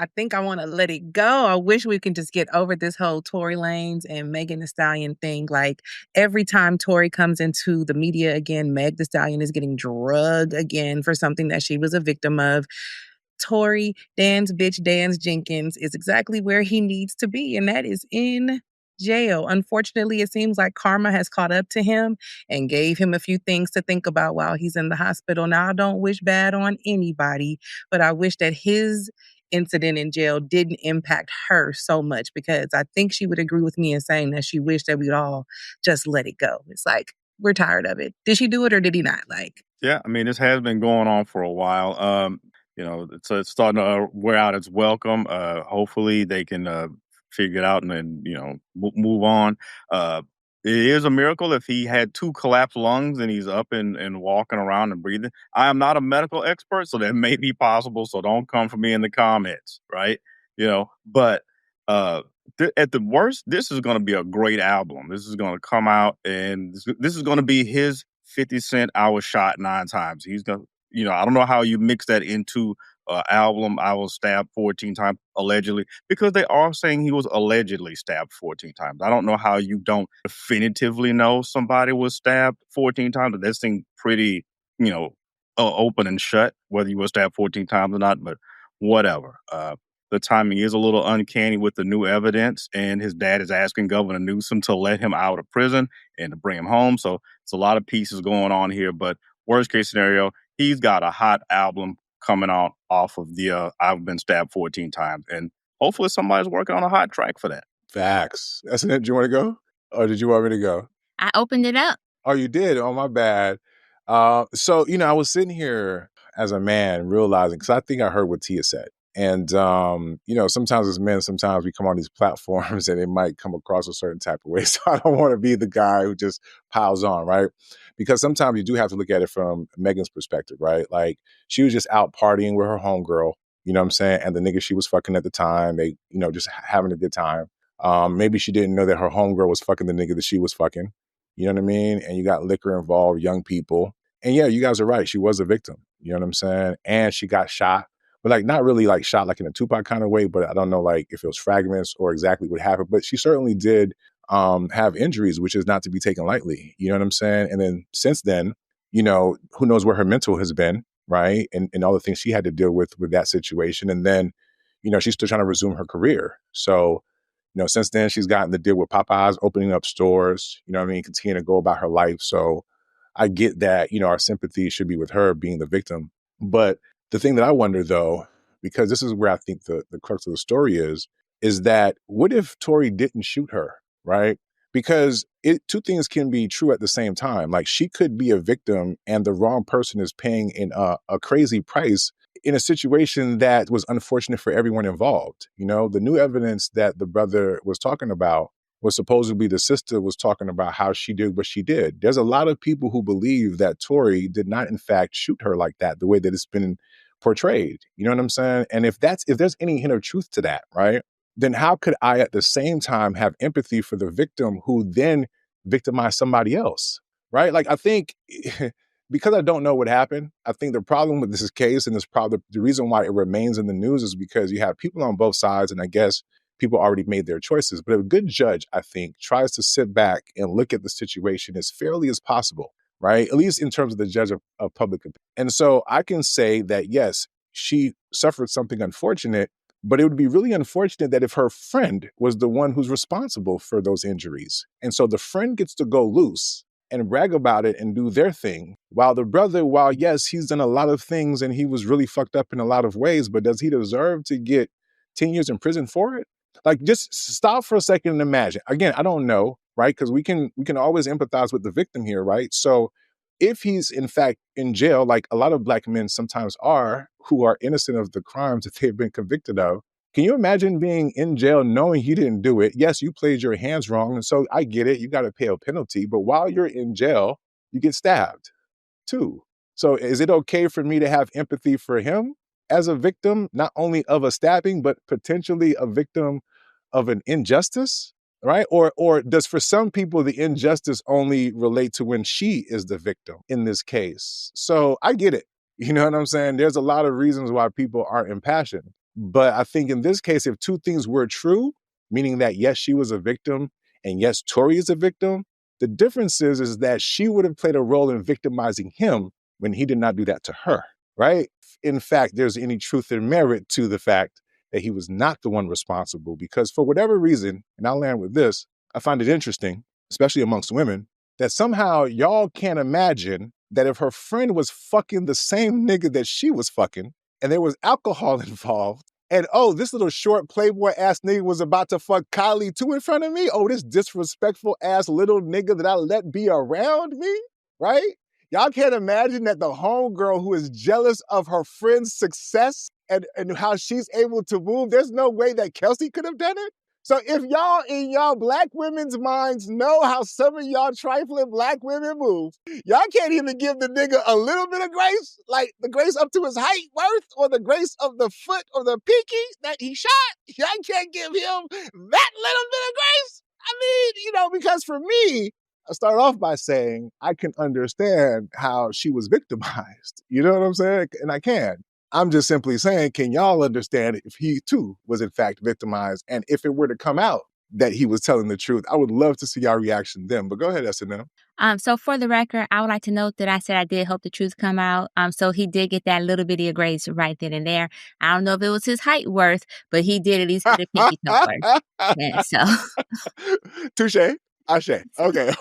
I think I want to let it go. I wish we can just get over this whole Tory Lanez and Megan Thee Stallion thing. Like every time Tory comes into the media again, Meg Thee Stallion is getting drugged again for something that she was a victim of. Tory, Dan's bitch, Dan's Jenkins is exactly where he needs to be, and that is in jail. Unfortunately, it seems like karma has caught up to him and gave him a few things to think about while he's in the hospital. Now, I don't wish bad on anybody, but I wish that his incident in jail didn't impact her so much because I think she would agree with me in saying that she wished that we'd all just let it go. It's like, we're tired of it. Did she do it or did he not? Like, Yeah, I mean, this has been going on for a while. It's starting to wear out its welcome. Hopefully, they can figure it out and then move on. Uh, it is a miracle if he had two collapsed lungs and he's up and walking around and breathing. I am not a medical expert, so that may be possible. So don't come for me in the comments, right? But uh, at the worst, this is going to be a great album. This is going to come out, and this is going to be his 50 Cent I was shot 9 times. He's going to, I don't know how you mix that into an album. I was stabbed 14 times, allegedly, because they are saying he was allegedly stabbed 14 times. I don't know how you don't definitively know somebody was stabbed 14 times, but that seems pretty, open and shut, whether you were stabbed 14 times or not, but whatever. The timing is a little uncanny with the new evidence, and his dad is asking Governor Newsom to let him out of prison and to bring him home. So it's a lot of pieces going on here, but worst case scenario, he's got a hot album coming out off of the I've Been Stabbed 14 Times. And hopefully somebody's working on a hot track for that. Facts. That's it. Do you want to go? Or did you want me to go? I opened it up. Oh, you did? Oh, my bad. So, I was sitting here as a man realizing, because I think I heard what Tia said. And, sometimes as men, sometimes we come on these platforms and it might come across a certain type of way. So I don't want to be the guy who just piles on, right? Because sometimes you do have to look at it from Megan's perspective, right? Like she was just out partying with her homegirl, you know what I'm saying? And the nigga she was fucking at the time, they, just having a good time. Maybe she didn't know that her homegirl was fucking the nigga that she was fucking. You know what I mean? And you got liquor involved, young people. And yeah, you guys are right. She was a victim. You know what I'm saying? And she got shot. But like not really like shot like in a Tupac kind of way, but I don't know like if it was fragments or exactly what happened. But she certainly did have injuries, which is not to be taken lightly. You know what I'm saying? And then since then, who knows where her mental has been, right? And all the things she had to deal with that situation. And then, she's still trying to resume her career. So, since then she's gotten to deal with Popeyes opening up stores, continue to go about her life. So I get that, our sympathy should be with her being the victim. But the thing that I wonder, though, because this is where I think the crux of the story is that what if Tory didn't shoot her, right? Because two things can be true at the same time. Like she could be a victim and the wrong person is paying a crazy price in a situation that was unfortunate for everyone involved. The new evidence that the brother was talking about was supposedly the sister was talking about how she did what she did. There's a lot of people who believe that Tory did not, in fact, shoot her like that, the way that it's been portrayed. You know what I'm saying? And if there's any hint of truth to that, right, then how could I at the same time have empathy for the victim who then victimized somebody else, right? Like I think because I don't know what happened, I think the problem with this case and this problem, the reason why it remains in the news is because you have people on both sides, and I guess people already made their choices. But a good judge, I think, tries to sit back and look at the situation as fairly as possible, right? At least in terms of the judge of public opinion. And so I can say that, yes, she suffered something unfortunate, but it would be really unfortunate that if her friend was the one who's responsible for those injuries. And so the friend gets to go loose and brag about it and do their thing. While the brother, yes, he's done a lot of things and he was really fucked up in a lot of ways, but does he deserve to get 10 years in prison for it? Like, just stop for a second and imagine. Again, I don't know, right? Because we can always empathize with the victim here, right? So if he's in fact in jail, like a lot of Black men sometimes are, who are innocent of the crimes that they've been convicted of, can you imagine being in jail knowing you didn't do it? Yes, you played your hands wrong. And so I get it. You got to pay a penalty. But while you're in jail, you get stabbed too. So is it okay for me to have empathy for him as a victim, not only of a stabbing, but potentially a victim of an injustice, right? Or does for some people the injustice only relate to when she is the victim in this case? So I get it. You know what I'm saying? There's a lot of reasons why people are impassioned. But I think in this case, if two things were true, meaning that yes, she was a victim and yes, Tory is a victim, the difference is that she would have played a role in victimizing him when he did not do that to her, right? In fact, there's any truth and merit to the fact that he was not the one responsible because for whatever reason, and I'll land with this, I find it interesting, especially amongst women, that somehow y'all can't imagine that if her friend was fucking the same nigga that she was fucking and there was alcohol involved, and oh, this little short playboy ass nigga was about to fuck Kylie too in front of me. Oh, this disrespectful ass little nigga that I let be around me, right? Y'all can't imagine that the homegirl who is jealous of her friend's success and how she's able to move, there's no way that Kelsey could have done it. So if y'all in y'all black women's minds know how some of y'all trifling black women move, y'all can't even give the nigga a little bit of grace, like the grace up to his height worth or the grace of the foot or the pinky that he shot. Y'all can't give him that little bit of grace. I mean, because for me, I start off by saying I can understand how she was victimized. You know what I'm saying? And I can. I'm just simply saying, can y'all understand if he too was in fact victimized? And if it were to come out that he was telling the truth, I would love to see y'all reaction then. But go ahead, S&M. So for the record, I would like to note that I said I did hope the truth come out. So he did get that little bitty of grace right then and there. I don't know if it was his height worth, but he did at least get a pinky toe worth. Yeah, so. Touche. Ashe. Okay.